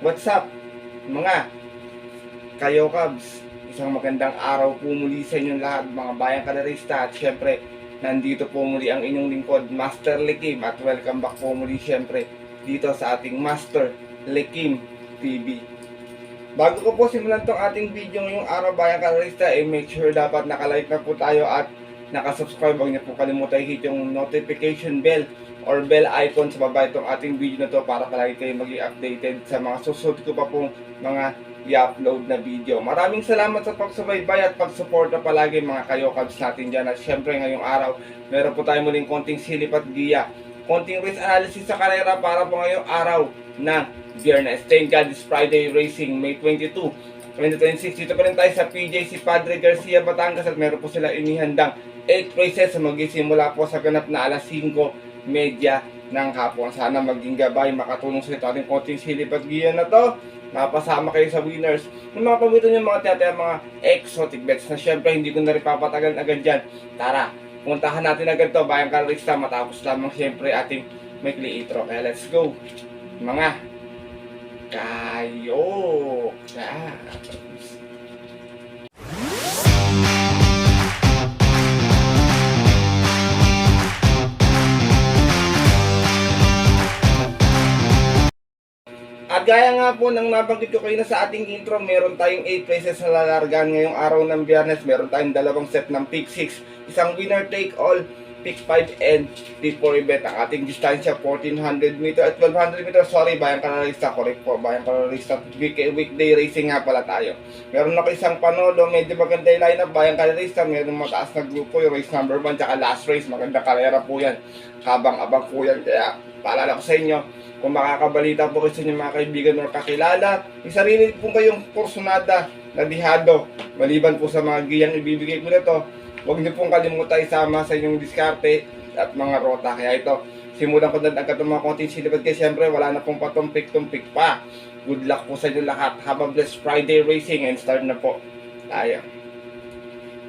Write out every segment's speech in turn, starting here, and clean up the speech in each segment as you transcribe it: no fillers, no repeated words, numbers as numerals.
What's up, mga Kayo Cubs? Isang magandang araw po muli sa inyong lahat, mga bayang kalarista. At syempre, nandito po muli ang inyong lingkod, Master Lekim. At welcome back po muli syempre dito sa ating Master Lekim TV. Bago ko po simulan tong ating video ngayong araw, bayang kalarista, make sure dapat nakalike na po tayo at nakasubscribe. Huwag niyo po kalimutan i-hit yung notification bell or bell icon sa baba itong ating video na to para palagi kayo maging updated sa mga susunod ko pa pong mga i-upload na video. Maraming salamat sa pagsubaybay at pagsuporta palagi mga Kayo Cubs natin dyan. At syempre ngayong araw, meron po tayo muling konting silip at giya, konting race analysis sa karera para po ngayong araw ng Biyernes. Thank God it's Friday Racing, May 22, 2026. Dito pa rin tayo sa PJC Padre Garcia, Batangas at meron po sila inihandang 8 races na magsisimula po sa ganap na alas 5:30 ng hapon. Sana maging gabay, makatulong sa ito ating konting silip at giya na to. Mapasama kayo sa winners ng mga pamiton yung mga tiyataya, mga exotic bets na syempre hindi ko na rin papatagal agad dyan. Tara, puntahan natin agad to bayang kalarista matapos lamang syempre ating maikli intro. Kaya let's go mga Kayo Cubs. At gaya nga po ng nabanggit ko kayo na sa ating intro, meron tayong 8 races na lalargaan ngayong araw ng Biyernes. Meron tayong dalawang set ng pick 6, isang winner take all, pick 5 and pick 4 event. Ang ating distansya 1400 meter at 1200 meter. Sorry bayang kalarista, correct po bayang kalarista, weekday racing nga pala tayo. Meron ako isang panolo, medyo maganda yung lineup bayang kalarista. Meron mataas na grupo, yung race number 1 tsaka last race, maganda karera po yan, habang-abang po yan. Kaya paalala ko sa inyo, kung makakabalita po kayo sa inyong mga kaibigan o kakilala, may sarili po kayong porsyonada na dihado, maliban po sa mga giyang ibibigay ko na to, huwag niyo pong kalimutan isama sa inyong diskarte at mga rota. Kaya ito, simulan ko na agad ng mga konting silipad kasi siyempre wala na pong patumpik-tumpik pa. Good luck po sa inyo lahat. Have a blessed Friday racing and start na po tayo.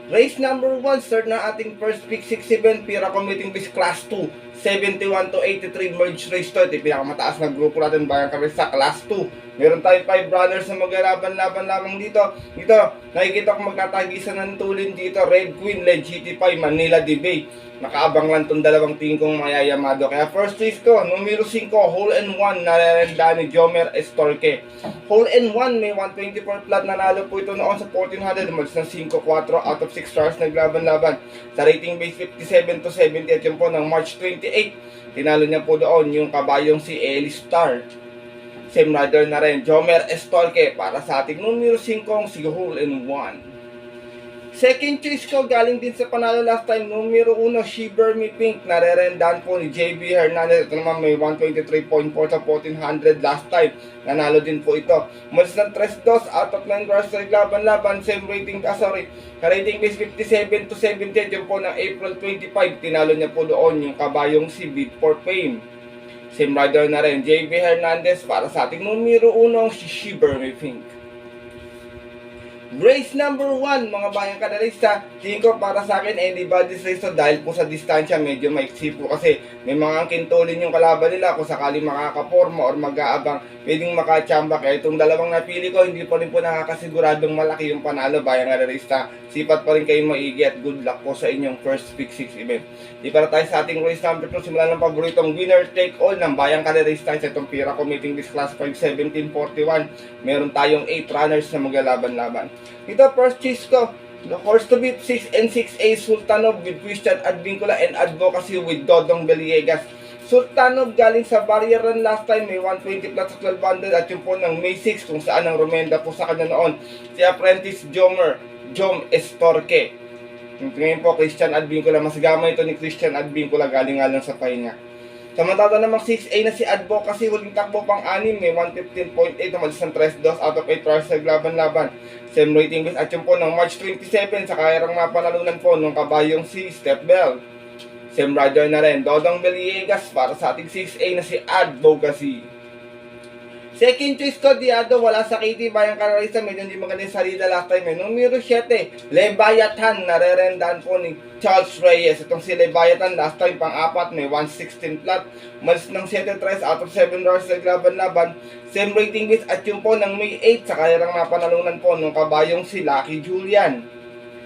Race number 1, start na ating first pick 6 event, Pira Commuting Base Class 2, 71 to 83 merge race to. Ito yung pinakamataas na grupo natin bayang kalarista, Class 2. Meron tayong 5 runners na maglalaban-laban lamang dito. Dito, nakikita ko magtatagisan ng tulin dito, Red Queen, Led GT5, Manila Debate. Nakaabang lang itong dalawang tingin kong mayayamado. Kaya first race ko, numero 5, hole and 1, narerenda ni Jomer Estorque. Hole and 1, may 124 flat, nanalo po ito noon sa 1400, mas ng 5-4 out of 6 stars naglaban-laban. Sa rating base 57 to 70 at yun po ng March 28, tinalo niya po doon yung kabayong si Eli Star. Same rider na rin, Jomer Estorque para sa ating numero 5, si hole and 1. Second choice ko, galing din sa panalo last time, numero 1, Shiver Me Pink, narerendahan po ni JB Hernandez. Ito naman may 123.4 sa 1400 last time, nanalo din po ito. Malis ng 3-2 out of 9 cars sa laban-laban, same rating, ka-rating base 57 to 78, yun po ng April 25, tinalo niya po doon yung kabayong si Beat for Fame. Same rider na rin, JB Hernandez para sa ating numero 1, si Shiver Me Pink. Race number 1, mga bayang kalarista, tingin ko para sa akin anybody's race to dahil po sa distansya medyo maiksi po kasi may mga kintulin yung kalaban nila kung sakaling makakaporma or mag-aabang pwedeng makachamba. Kaya itong dalawang napili ko hindi pa rin po nakakasiguradong malaki yung panalo bayang kalarista. Sipat pa rin kayong maigi at good luck po sa inyong first pick 6 event. Di para tayo sa ating race number 2, simulan ng paboritong winner take all ng bayang kalarista sa itong Pira Commuting Base Class 5 1741. Meron tayong 8 runners na maglalaban-laban. Ito first choice ko, the horse to beat 6 and 6A Sultanov with Christian Advincula and Advocacy with Dodong Beliegas. Sultanov galing sa barrier run last time, may 120 plus sa 1200 at yung po ng May 6 kung saan ang rumenda po sa kanya noon si Apprentice Jom Estorque. Ngayon po Christian Advincula, mas gamay ito ni Christian Advincula, galing nga lang sa pahinga. Samantala namang 6A na si Advocacy, huling takbo pang 6, may 115.8 na malis ng 3-2 out of 8 tries sa laban-laban. Same rating base at yung po ng March 27 sa kayarang mapanalunan po nung kabayong si Step Bell. Same rider na rin, Dodong Beliegas para sa ating 6A na si Advocacy. Second choice ko, Diado, wala sa KT, Bayang Kararista, medyo hindi maganda yung salida last time. Numero 7, Leviathan, narerendaan po ni Charles Reyes. Itong si Leviathan, last time pang-apat, may 116 flat. Malis ng 7-3 out of 7 rounds naglaban-laban. Same rating base at yung po ng May 8 sa kanilang napanalunan po nung kabayong si Lucky Julian.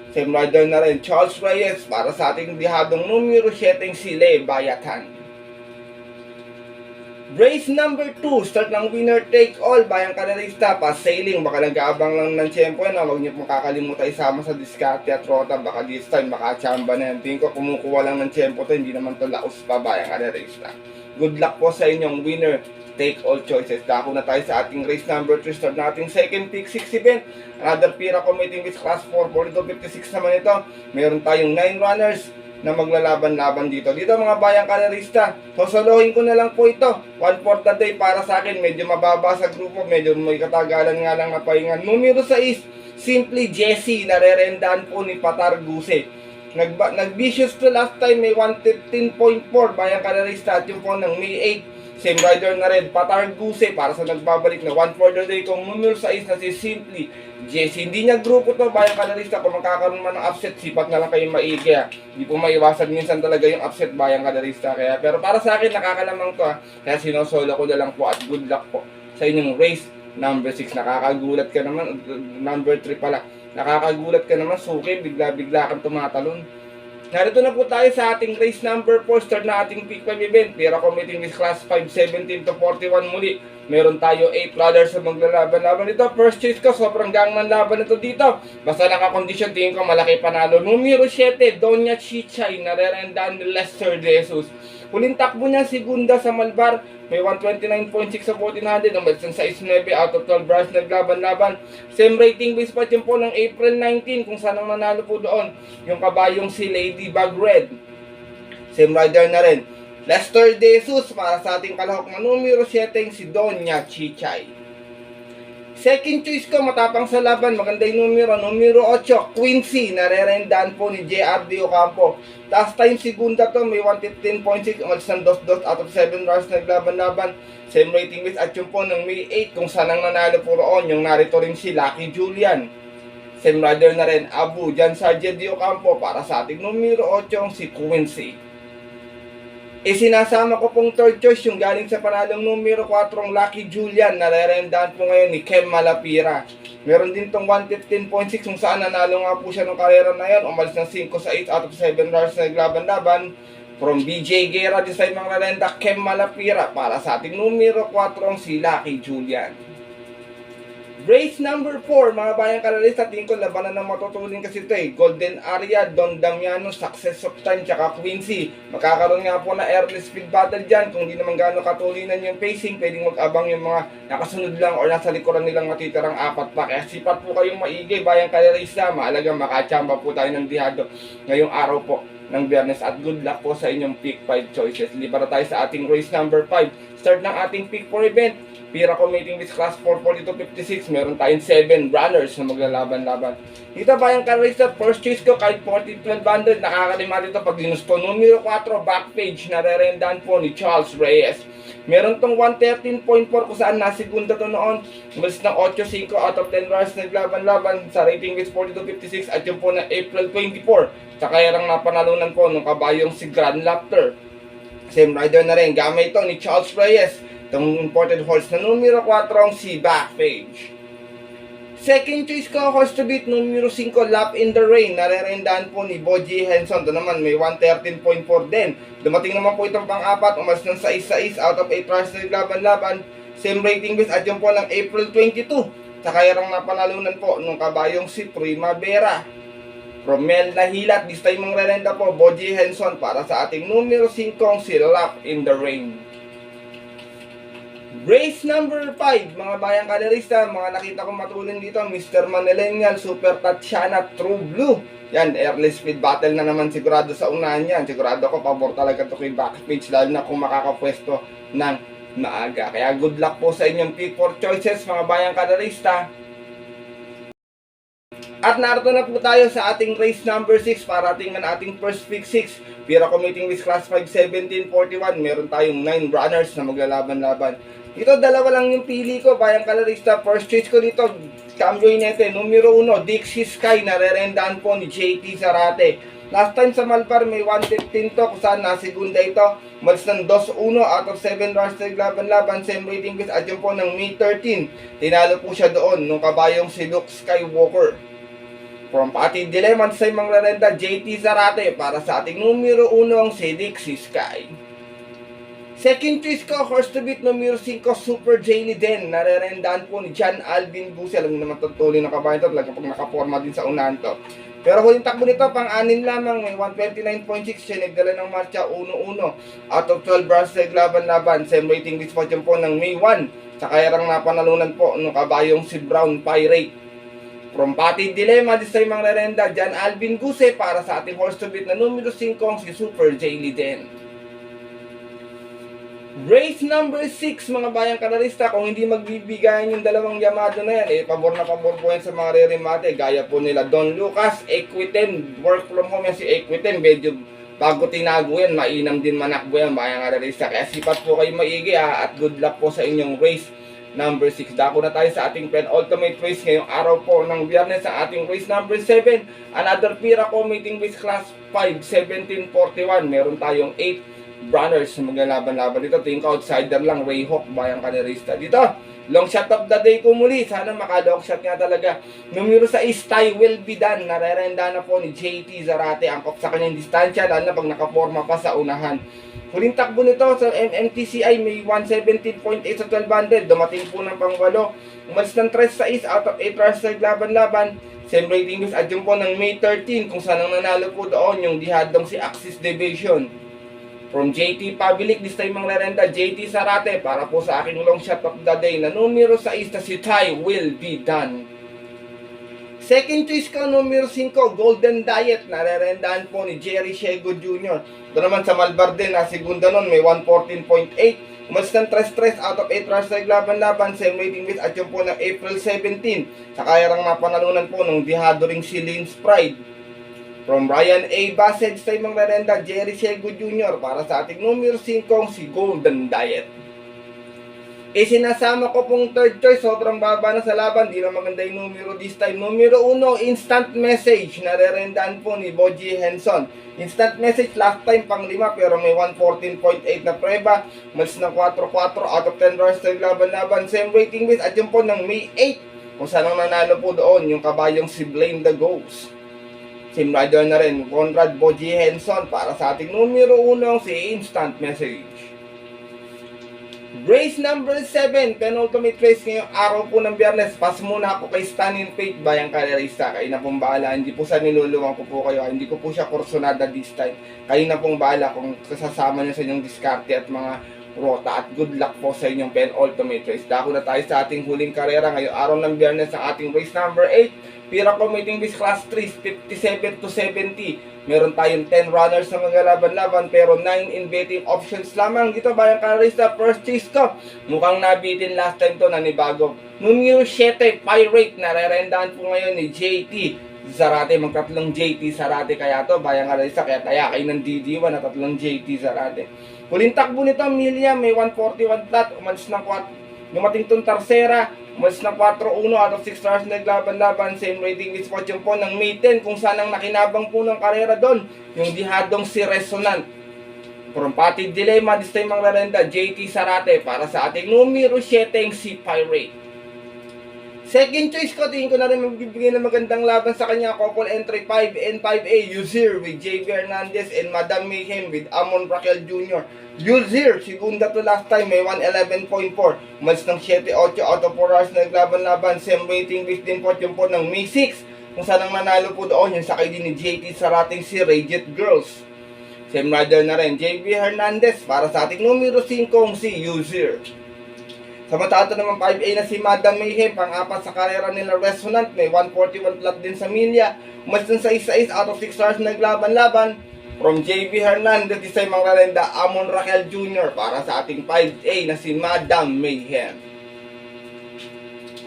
Same rider na rin, Charles Reyes, para sa ating dihadong numero 7 si Leviathan. Race number 2, start ng winner take all, Bayang Kararista, pa sailing, baka nag-aabang lang ng tiyempo na, huwag niyo pong kakalimutan isama sa diskarte at rota, baka this time, baka chamba na yan. Tingin ko kumukuha lang ng tiyempo to, hindi naman to laos pa, Bayang Kararista. Good luck po sa inyong winner take all choices. Dako na tayo sa ating race number 3, start nating second pick 6 event. Another Pira committing with class 4, 4256 naman ito. Meron tayong 9 runners na maglalaban-laban dito. Dito mga Bayang Kararista, sosolohin ko na lang po ito. 1/4 the day para sa akin. Medyo mababa sa grupo, medyo may katagalan nga lang na pahinga. Numero 6, Simply Jessie, narerendaan po ni Patar Guse. Nag-vicious to last time, may 115.4 Bayang Kararista at yung po ng May 8. Same rider na rin, Patar Guse, para sa nagbabalik na 1/4 the day kong numero 6 na si Simply Jessie. Hindi niya grupo to, Bayang Kararista. Kung magkakaroon man ng upset, sipat na lang kayong maigi. Hindi po maiwasan minsan talaga yung upset, Bayang Kararista. Kaya, pero para sa akin, nakakalamang to. Kaya sinosolo ko na lang po at good luck po sa inyong race number 6. Nakakagulat ka naman, number 3 pala. Nakakagulat ka naman, suki, bigla-bigla kang tumatalon. Narito na po tayo sa ating race number 4, start na ating pick 5 event. Pira committing with class 5, 17 to 41 muli. Meron tayo 8 runners sa maglalaban-laban dito. First choice ko, sobrang gangman laban ito dito. Basta nakakondisyon, tingin ko malaki panalo. Numero 7, Doña Chichay, narerendaan ni Lester De Jesus. Huling takbo niya, segunda sa Malbar. May 129.6 sa 1400. Ang balisan sa 6-9 out of 12 runs naglaban-laban. Same rating base pa yun po ng April 19 kung saan ang nanalo po doon. Yung kabayong si Ladybug Red. Same rider na rin. Lester De Jesus, para sa ating kalahok na numero 7 si Doña Chichay. Second choice ko, matapang sa laban, maganda yung numero 8, Quincy, narerendaan po ni JRD Ocampo. Last time segunda to, may 115.6, umalis ng 2-2 out of 7 runs naglaban-laban. Same rating base at yung po ng May 8, kung saan ang nanalo po roon, yung narito rin si Lucky Julian. Same rider na rin, Abu Jan Sargent Ocampo, para sa ating numero 8, si Quincy. Sinasama ko pong third choice, yung galing sa panalong numero 4, Lucky Julian, narerendaan po ngayon ni Kem Malapira. Meron din tong 115.6 kung saan nanalo nga po siya ng karera na yan. Umalis ng 5 sa 8 out of 7 runs na naglaban-laban. From BJ Guerra, di sa ibang narenda, Kem Malapira, para sa ating numero 4, si Lucky Julian. Race number 4, mga Bayang Kararista, tingin ko labanan ng matutunin kasi ito Golden Area, Don Damiano, Success of Time, tsaka Quincy. Magkakaroon nga po na early speed battle dyan. Kung di naman gano'ng katulinan yung pacing, pwedeng mag-abang yung mga nakasunod lang or nasa likuran nilang matitirang 4 pa. Kaya sipat po kayong maigi, Bayang Kararista. Maalagang makachamba po tayo ng dihado ngayong araw po ng Biyernes. At good luck po sa inyong pick 5 choices. Libara tayo sa ating race number 5. Start ng ating pick 4 event. Pira committing with class 4, 4256. Meron tayong 7 runners na maglalaban-laban. Dito Bayang Kararista, first choice ko kahit 40-1200. Nakakalima dito pag ginusto. Numero 4, back page, narerendaan po ni Charles Reyes. Meron tong 113.4 kung saan nasigunda to noon. Malis ng 8-5 out of 10 runners naglaban-laban sa rating with 4256 at yung po na April 24. Sa kayarang napanalunan po nung kabayong si Grand Laughter. Same rider na rin. Gamay ito ni Charles Reyes. Itong imported horse na numero 4, si Backpage. Second choice ko, horse to beat, numero 5, Lap in the Rain. Narerendaan po ni Boji Henson. Ito naman, may 113.4 din. Dumating naman po itong pang-apat. Umalis ng 6 out of 8 runs na naglaban-laban. Same rating base at yung po ng April 22. Sa kayarang napanalunan po nung kabayong si Primavera. Romel Nahilat, this time ang rerenda po, Boji Henson, para sa ating numero 5, si Lap in the Rain. Race number 5, mga Bayang Kararista, mga nakita kong matulin dito, Mr. Manillennial, Super Tatiana, True Blue. Yan, early speed battle na naman sigurado sa unahan yan. Sigurado ko, pabor talaga ito kay Backpage, lalo na kung makakapwesto ng maaga. Kaya good luck po sa inyong pick 4 choices, mga Bayang Kararista. At narito na po tayo sa ating race number 6 para tingnan ating first pick 6. Pira committing with class 5, 1741. Meron tayong 9 runners na maglalaban-laban. Ito, dalawa lang yung pili ko, bayang kalarista. First choice ko dito, Cambio Inete. Numero 1, Dixie Sky, narerendaan po ni JT Zarate. Last time sa Malpar, may 115 to, kung saan nasigunda ito. Malis ng 2-1 out of 7 runs na laban-laban. Same rating base, adyan po ng May 13. Tinalo po siya doon, nung kabayong si Luke Skywalker. From Pati Dilemma sa imang rerenda, JT Zarate para sa ating numero 1 ang si Dixie Sky. Second choice ko, horse to beat numero 5, Super Jaily Den. Narerendaan po ni John Alvin Busse. Alam niyo naman tutuloy ng kabayan ito, talaga pag nakaporma din sa unahan to. Pero huling takbo nito, pang-anin lamang, may 129.6 siya, nagdala ng marcha 1-1. Out of 12 runs na laban-laban, same rating this fortune po ng May 1. Sa kayarang napanalunan po ng kabayong si Brown Pirate. From Pati Dilemma, this time ang rerenda, John Alvin Busse para sa ating horse to beat na numero 5, si Super Jaily Den. Race number 6, mga bayang kanarista, kung hindi magbibigayan yung dalawang Yamado na yan, pabor na pabor po yan sa mga re-remate, gaya po nila Don Lucas, Equiten, work from home yan si Equiten, medyo bago tinago yan, mainam din manakbo yan, bayang kanarista, kaya sipat po kayo maigi at good luck po sa inyong race number 6. Dako na tayo sa ating penultimate race ngayong araw po ng Biyernes, sa ating race number 7, another Piraco Mating Race Class 5, 1741, meron tayong 8 runners na maglalaban-laban dito. Think outsider lang, Ray Hawk, bayang kanarista. Dito, long shot of the day ko muli. Sana maka-long shot nga talaga. Numero 6, Ty Will Be Done. Narerenda na po ni JT Zarate. Angkop sa kanyang distansya, lalo na pag nakaporma pa sa unahan. Huling takbo nito sa MMTCI, may 117.8 sa 1200. Dumating po ng pang-8. Umalis ng 3-6 out of 8 runs sa laban-laban. Same rating is adjun po ng May 13, kung saan ang nanalo po doon yung dihadong si Axis Division. From JT Pabilik, this time ang lerenda, JT Zarate para po sa aking long shot of the day na numero 6 na si Ty Will Be Done. Second choice ko, numero 5, Golden Diet, narerendaan po ni Jerry Shego Jr. Ito naman sa Malbar din, na segunda nun, may 114.8. Umalis ng 3-3 out of 8 runs na laban-laban, same rating with at yung po ng April 17. Sa kayarang napanalunan po ng dihado ring si Lynn's Pride. From Ryan A. Bassett sa imang rerenda, Jerry Shego Jr. para sa ating numero 5, si Golden Diet. Sinasama ko pong third choice, sobrang baba na sa laban, di na maganda yung numero this time. Numero 1, Instant Message, narerendaan po ni Boji Henson. Instant Message last time pang 5 pero may 114.8 na preba. Malis ng 4-4 out of 10 runs na laban-laban. Same rating base at yun po ng May 8. Kung saan ang nanalo po doon, yung kabayong si Blame the Ghost. Sim rider na rin, Conrad Boji Henson para sa ating numero 1, si Instant Message. Race number 7, penultimate race ngayong araw po ng Biyernes. Pass muna ako kay Stanin Faith, bayang karerista. Kayo na pong bahala, hindi po sa niluluwang ko po kayo, hindi ko po siya kursonada this time. Kayo na pong bahala kung kasasama nyo sa inyong diskarte at mga rota, at good luck po sa inyong penultimate race. Dako na tayo sa ating huling karera ngayong araw ng Biyernes, sa ating race number 8. Piraco Mating Race Class 3, 57 to 70. Meron tayong 10 runners na maglalaban-laban pero 9 in betting options lamang. Dito bayang karista, first choice ko. Mukhang nabitin last time to, nanibago. Numero 7, Pirate, narerendaan po ngayon ni JT Zarate. Magtatlong JT Zarate kaya to, bayang karista, kaya kayo ng DD1 na tatlong JT Zarate. Huling takbo nito, Amelia, may 141 flat, umalis ng 4. Dumating itong Tarsera, umalis ng 4-1 out of 6 stars na naglaban-laban. Same rating is fortune po ng May 10, kung saan ang nakinabang po ng karera doon, yung dihadong si Resonant. From Pati Dilemma, this time ang rerenda, JT Zarate para sa ating numero 7, si Pirate. Second choice ko, tingin ko na rin magbibigay ng magandang laban sa kanya. Couple entry 5 and 5A, Uzir with JB Hernandez and Madam Mayhem with Amon Raquel Jr. Uzir, segunda to last time, may 111.4. Umalis ng 7-8 out of 4 hours na naglaban-laban. Same rating based din po yung po ng May 6. Kung saan ang nanalo po doon, yung sakay din ni JT Zarating si Radiant Girls. Same rider na rin, JB Hernandez para sa ating numero 5, si Uzir. Sa matato naman 5A na si Madam Mayhem, pang-apat sa karera nila Resonant, may 141 flat din sa milya. Umalis ng 6-6 out of 6 stars naglaban-laban. From JB Hernandez, isay mga rarenda, Amon Raquel Jr. para sa ating 5A na si Madam Mayhem.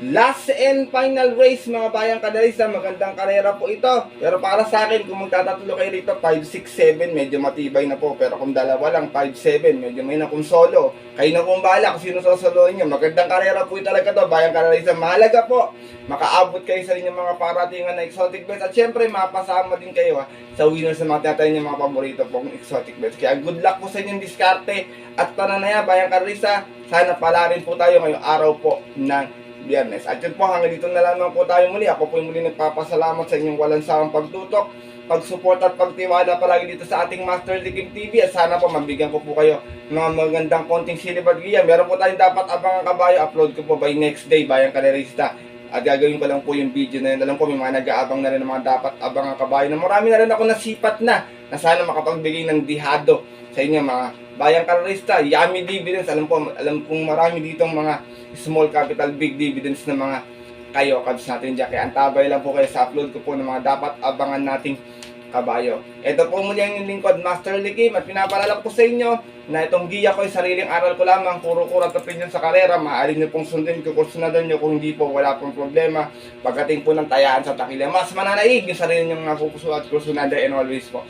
Last and final race mga bayang kadalisa, magandang karera po ito. Pero para sa akin, kung magtatatlo kayo rito, 5, 6, 7, medyo matibay na po. Pero kung dalawa lang, 5, 7, medyo may na kung solo. Kayo na kung bahala kung sino sosolohin nyo. Magandang karera po talaga to, bayang kadalisa. Mahalaga po, makaabot kayo sa inyong mga paratingan na exotic bets. At syempre, mapasama din kayo sa winners sa mga tinatayin yung mga paborito pong exotic bets. Kaya good luck po sa inyong diskarte at pananaya, bayang kadalisa. Sana pala rin po tayo ngayong araw po ng Biyernes. At yun po, hanggang dito na lang po tayo muli. Ako po yung muli nagpapasalamat sa inyong walang sawang pagtutok, pagsupport at pagtiwala palagi dito sa ating Master Likim TV. At sana po mabigyan ko po kayo ng mga magandang konting silib at giya. Meron po tayong dapat abangan kabayo. Upload ko po by next day, bayang kalerista. At gagawin ko lang po yung video na yun. Alam ko may mga nag-aabang na rin ng mga dapat abangan kabayo. Na marami na rin ako nasipat na sana makapagbigay ng dihado sa inyo mga bayang kalerista. Yummy dividends. Alam kong marami ditong mga small capital, big dividends ng mga kayo, kabs natin dyan. Kaya antabay lang po kayo sa upload ko po ng mga dapat abangan nating kabayo. Ito po muli ang lingkod, Master Likim, at pinapaalala ko sa inyo na itong giya ko ay sariling aral ko lamang, puro kurat opinion sa karera. Maaari nyo pong sundin, kukursunadan nyo, kung hindi po, wala pong problema. Pagdating po ng tayaan sa takila, mas mananaig yung sarili nyong napupuso at kursunada, and always po,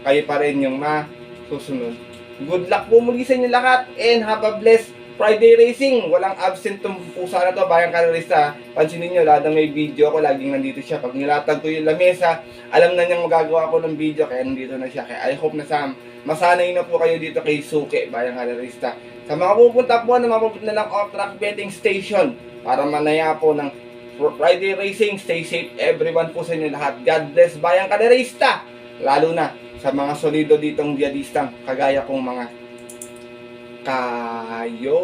kayo pa rin yung masusunod. Good luck po muli sa inyo lahat, and have a blessed Friday racing. Walang absent tong pusa na to, bayang kalerista. Pansinin nyo, lahat ng may video ako, laging nandito siya. Pag nilatag ko yung lamesa, alam na niyang magagawa ko ng video, kaya nandito na siya. Kaya I hope na masanay na po kayo dito kay Suke, bayang kalerista. Sa mga pupunta po na mapupunta ng off-track betting station, para manaya po ng Friday racing, stay safe everyone po sa inyo lahat. God bless, bayang kalerista. Lalo na sa mga solido ditong diadistang, kagaya kong mga kayo.